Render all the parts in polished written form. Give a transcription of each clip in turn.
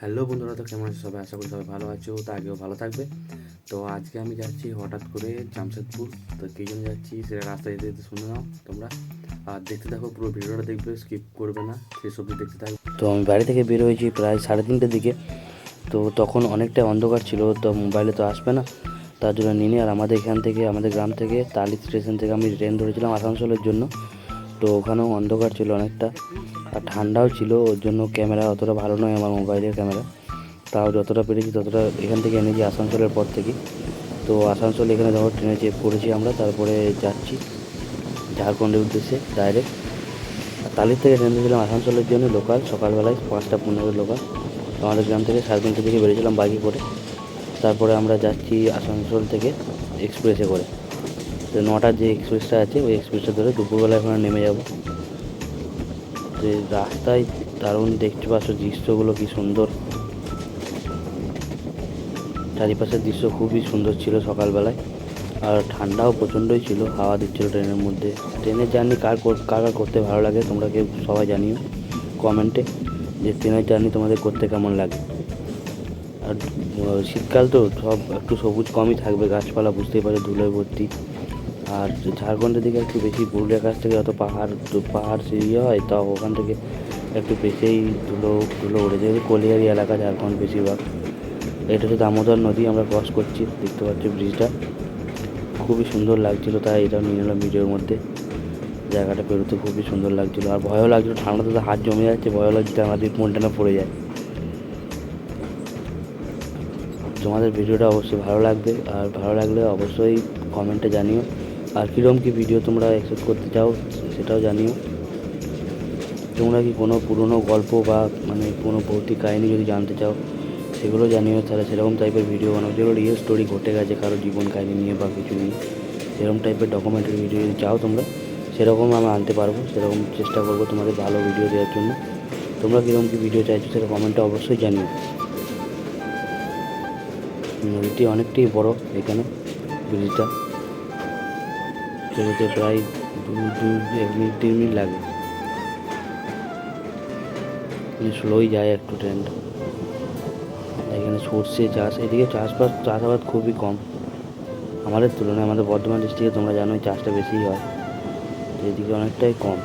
Hello বন্ধুরা, তো কেমন আছো সবাই? আশা করি সবাই ভালো আছো, তো আগেও ভালো থাকবে। তো আজকে আমি যাচ্ছি হঠাৎ করে জামশেদপুর। তো কী জন্য যাচ্ছি সেটা রাস্তায় যেতে যেতে শুনে নাও তোমরা, আর দেখতে থাকো, পুরো ভিডিওটা দেখবে, স্কিপ করবে না, শেষ অবধি দেখতে থাকবে। তো আমি বাড়ি থেকে বের হয়েছি প্রায় 3:30টার দিকে। তো তখন অনেকটা অন্ধকার ছিল, তো মোবাইলে তো আসবে না, তার জন্য নিয়ে আর আমাদের এখান থেকে, আমাদের গ্রাম থেকে তালি স্টেশন থেকে আমি ট্রেন ধরেছিলাম আসানসোলের জন্য। তো ওখানেও অন্ধকার ছিল অনেকটা, আর ঠান্ডাও ছিল, ওর জন্য ক্যামেরা অতটা ভালো নয় আমার মোবাইলের ক্যামেরা। তাও যতটা পেরেছি ততটা এখান থেকে এনেছি আসানসোলের পর থেকে। তো আসানসোল এখানে ধরো ট্রেনে চেপে পড়েছি আমরা, তারপরে যাচ্ছি ঝাড়খণ্ডের উদ্দেশ্যে ডাইরেক্ট। আর তালির থেকে ট্রেন ধরেছিলাম আসানসোলের জন্য লোকাল, সকালবেলায় 5টা 15 লোকাল। আমাদের গ্রাম থেকে 3:30 দিকে বেরিয়েছিলাম বাইকে করে। তারপরে আমরা যাচ্ছি আসানসোল থেকে এক্সপ্রেসে করে। তো 9টার যে এক্সপ্রেসটা আছে ওই এক্সপ্রেসটা ধরে দুপুরবেলা ওখানে নেমে যাব। তো রাস্তায় দারুণ দেখতে পাচ্ছ দৃশ্যগুলো, কি সুন্দর, চারিপাশের দৃশ্য খুবই সুন্দর ছিল সকালবেলায়। আর ঠান্ডাও প্রচণ্ডই ছিল, হাওয়া দিচ্ছিল ট্রেনের মধ্যে। ট্রেনের জার্নি কার কার করতে ভালো লাগে তোমরা কেউ সবাই জানিও কমেন্টে, যে ট্রেনের জার্নি তোমাদের করতে কেমন লাগে। আর শীতকাল তো সব একটু সবুজ কমই থাকবে, গাছপালা বুঝতেই পারো ধুলোয় ভর্তি। আর ঝাড়খণ্ডের দিকে একটু বেশি, পুরুলিয়ার কাছ থেকে অত পাহাড় ইয়ে হয়, তাও ওখান থেকে একটু বেশিই ধুলো ধুলো উড়ে যায়। কলিয়ারি এলাকা ঝাড়খণ্ড বেশিরভাগ। এটা হচ্ছে দামোদর নদী, আমরা ক্রস করছি, দেখতে পাচ্ছি ব্রিজটা খুবই সুন্দর লাগছিল, তাই এটাও নিয়ে নিলাম ভিডিওর মধ্যে। জায়গাটা পেরোতে খুবই সুন্দর লাগছিল, আর ভয়ও লাগছিল, ঠান্ডাতে তো হাত জমে যাচ্ছে, ভয়ও লাগছিল আমাদের মনটা না পড়ে যায়। তোমাদের ভিডিওটা অবশ্যই ভালো লাগবে, আর ভালো লাগলে অবশ্যই কমেন্টে জানিও। আর কীরকম কী ভিডিও তোমরা এক্সপেক্ট করতে চাও সেটাও জানিও। তোমরা কি কোনো পুরনো গল্প বা মানে কোনো ভৌতিক কাহিনী যদি জানতে চাও সেগুলো জানিও, তাহলে সেরকম টাইপের ভিডিও বানাবো, যেগুলো রিয়েল স্টোরি ঘটে গেছে কারো জীবন কাহিনী নিয়ে বা কিছু নিয়ে, সেরকম টাইপের ডকুমেন্টারি ভিডিও যদি চাও তোমরা, সেরকম আমরা আনতে পারবো, সেরকম চেষ্টা করবো তোমাদের ভালো ভিডিও দেওয়ার জন্য। তোমরা কীরকম কী ভিডিও চাইছো সেটা কমেন্টে অবশ্যই জানিও। নদীটি অনেকটাই বড় এখানে, ব্রিজটা পেরোতে প্রায় 1 মিনিট 3 মিনিট লাগে, স্লোই যায় একটু ট্রেনটা। এখানে সর্ষে চাষ, এদিকে চাষাবাদ খুবই কম আমাদের তুলনায়। আমাদের বর্ধমান ডিস্ট্রিক্টে তোমরা জানোই চাষটা বেশিই হয়, তো এদিকে অনেকটাই কম।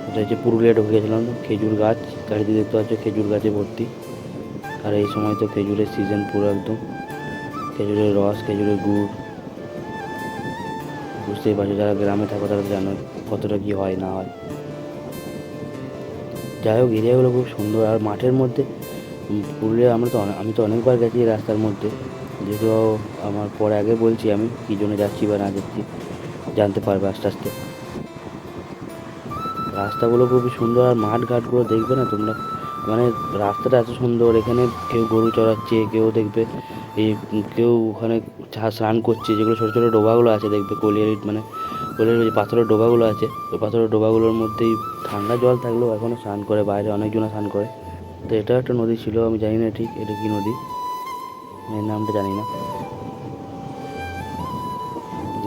এটা হচ্ছে পুরুলিয়া ঢুকে গেছিলাম, খেজুর গাছ চারিদিকে দেখতে পাচ্ছ, খেজুর গাছে ভর্তি। আর এই সময় তো খেজুরের সিজন পুরো একদম, খেজুরের রস, খেজুরের গুড়, বুঝতেই পারছো, যারা গ্রামে থাকো তারা জানো কতটা কী হয় না হয়। যাই হোক, এরিয়াগুলো খুব সুন্দর। আর মাঠের মধ্যে পুরুলিয়া আমি তো অনেকবার গেছি এই রাস্তার মধ্যে, যেহেতু আমার পরে আগে বলছি আমি কী জন্য যাচ্ছি বা না যাচ্ছি, জানতে পারবে আস্তে আস্তে। রাস্তাগুলো খুবই সুন্দর, আর মাঠ ঘাটগুলো দেখবে না তোমরা, মানে রাস্তাটা এত সুন্দর। এখানে কেউ গরু চড়াচ্ছে, কেউ দেখবে এই কেউ ওখানে স্নান করছে, যেগুলো ছোটো ছোটো ডোবাগুলো আছে দেখবে, কলিয়ারি যে পাথরের ডোবাগুলো আছে, ওই পাথরের ডোবাগুলোর মধ্যেই ঠান্ডা জল থাকলেও এখনও স্নান করে, বাইরে অনেকজনে স্নান করে। তো এটা একটা নদী ছিল, আমি জানি না ঠিক এটা কি নদী, এর নামটা জানি না।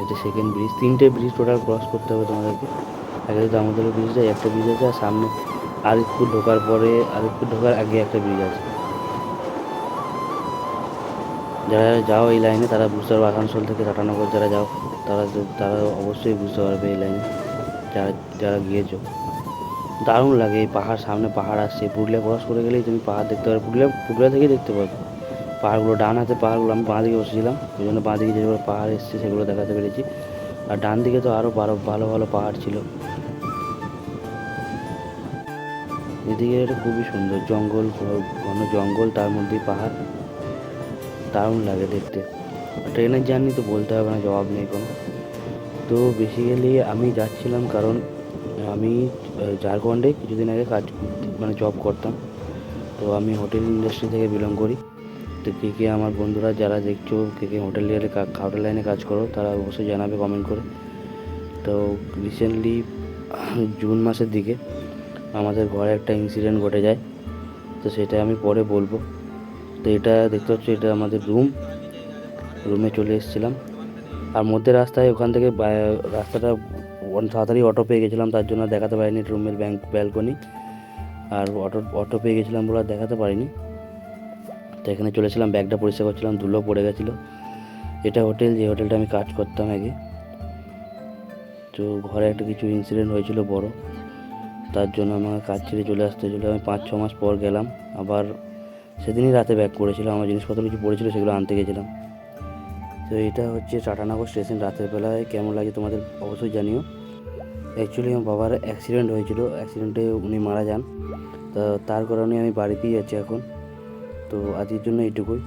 এটা সেকেন্ড ব্রিজ, 3টে ব্রিজ টোটাল ক্রস করতে হবে তোমাদেরকে। আগে তো দামোদর ব্রিজটা একটা ব্রিজ আছে, আর সামনে আরিফপুর ঢোকার আগে একটা ব্রিজ আছে। যারা যাও এই লাইনে তারা বুঝতে পারবে, আসানসোল থেকে টাটানগর যারা যাও তারা অবশ্যই বুঝতে পারবে এই লাইনে, যারা যারা গিয়েছো। দারুণ লাগে, এই পাহাড়, সামনে পাহাড় আসছে, পুরুলিয়া ক্রস করে গেলেই তুমি পাহাড় দেখতে পারবে, পুরুলিয়া থেকেই দেখতে পাবে পাহাড়গুলো। ডান হাতে পাহাড়গুলো, আমি বাঁ দিকে বসেছিলাম, ওই জন্য বাঁ দিকে যেগুলো পাহাড় এসছে সেগুলো দেখাতে পেরেছি। আর ডান দিকে তো আরও ভালো ভালো পাহাড় ছিল। এদিকে এটা খুবই সুন্দর, জঙ্গল, ঘন জঙ্গল, তার মধ্যেই পাহাড়, দারুণ লাগে দেখতে। ট্রেনের জার্নি তো বলতে হবে না, জবাব নেই কোনো। তো বেসিক্যালি আমি যাচ্ছিলাম কারণ আমি ঝাড়খণ্ডে কিছুদিন আগে জব করতাম। তো আমি হোটেল ইন্ডাস্ট্রি থেকে বিলং করি। তো কে আমার বন্ধুরা যারা দেখছো, কে হোটেল লাইনে কাজ করো, তারা অবশ্যই জানাবে কমেন্ট করে। তো রিসেন্টলি জুন মাসের দিকে আমাদের ঘরে একটা ইনসিডেন্ট ঘটে যায়, তো সেটা আমি পরে বলবো। তো এটা দেখতে পাচ্ছ, এটা আমাদের রুমে চলে এসেছিলাম। আর মধ্যে রাস্তায় ওখান থেকে রাস্তাটা তাড়াতাড়ি অটো পেয়ে গেছিলাম, তার জন্য দেখাতে পারিনি রুমের ব্যালকনি। আর অটো পেয়ে গেছিলাম বলে আর দেখাতে পারিনি। তো এখানে চলেছিলাম, ব্যাগটা পরিষ্কার করছিলাম, ধুলো পড়ে গেছিলো। এটা হোটেল, যে হোটেলটা আমি কাজ করতাম আগে। তো ঘরে একটা কিছু ইনসিডেন্ট হয়েছিল বড়, তার জন্য আমাকে কাজ ছেড়ে চলে আসতে হয়েছিলো। আমি 5-6 মাস পর গেলাম আবার। সেদিনই রাতে ব্যাক করেছিলাম, আমার জিনিসপত্র কিছু পড়েছিল, সেগুলো আনতে গেছিলাম। তো এটা হচ্ছে টাটানগর স্টেশন। রাতের বেলায় কেমন লাগে তোমাদের অবশ্যই জানিও। অ্যাকচুয়ালি আমার বাবার অ্যাক্সিডেন্ট হয়েছিল, অ্যাক্সিডেন্টে উনি মারা যান। তা তার কারণে আমি বাড়িতেই আছি এখন। তো আজকের জন্য এইটুকুই।